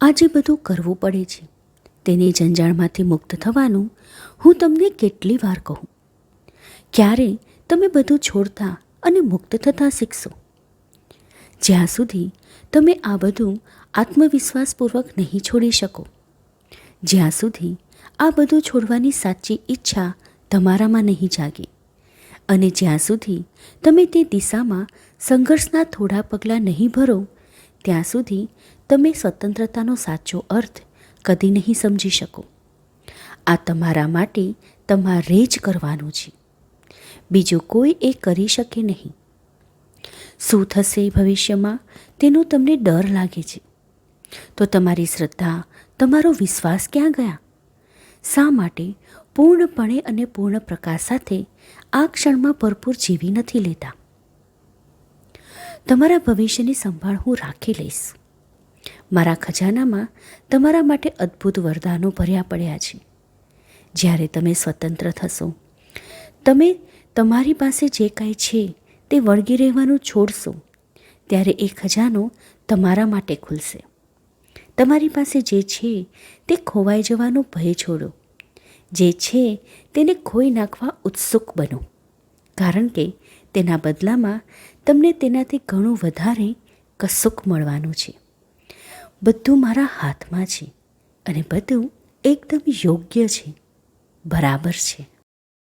આજે બધું કરવું પડે છે, તેની જંજાળમાંથી મુક્ત થવાનું હું તમને કેટલી વાર કહું? ક્યારે તમે બધું છોડતા અને મુક્ત થતાં શીખશો? જ્યાં સુધી તમે આ બધું આત્મવિશ્વાસપૂર્વક નહીં છોડી શકો, જ્યાં સુધી આ બધું છોડવાની સાચી ઈચ્છા તમારામાં નહીં જાગે, અને જ્યાં સુધી તમે તે દિશામાં સંઘર્ષના થોડા પગલાં નહીં ભરો, ત્યાં સુધી તમે સ્વતંત્રતાનો સાચો અર્થ કદી નહીં સમજી શકો. આ તમારા માટે તમારે જ કરવાનું છે, બીજું કોઈ એ કરી શકે નહીં. શું થશે ભવિષ્યમાં તેનો તમને ડર લાગે છે, તો તમારી શ્રદ્ધા, તમારો વિશ્વાસ ક્યાં ગયા? શા માટે પૂર્ણપણે અને પૂર્ણ પ્રકાશ સાથે આ ક્ષણમાં ભરપૂર જીવી નથી લેતા? તમારા ભવિષ્યની સંભાળ હું રાખી લઈશ. મારા ખજાનામાં તમારા માટે અદ્ભુત વરદાનો ભર્યા પડ્યા છે. જ્યારે તમે સ્વતંત્ર થશો, તમે તમારી પાસે જે કાંઈ છે તે વળગી રહેવાનું છોડશો, ત્યારે એ ખજાનો તમારા માટે ખુલશે. તમારી પાસે જે છે તે ખોવાઈ જવાનો ભય છોડો. જે છે તેને ખોઈ નાખવા ઉત્સુક બનો, કારણ કે તેના બદલામાં તમને તેનાથી ઘણું વધારે કશુંક મળવાનું છે. બધું મારા હાથમાં છે અને બધું એકદમ યોગ્ય છે, બરાબર છે.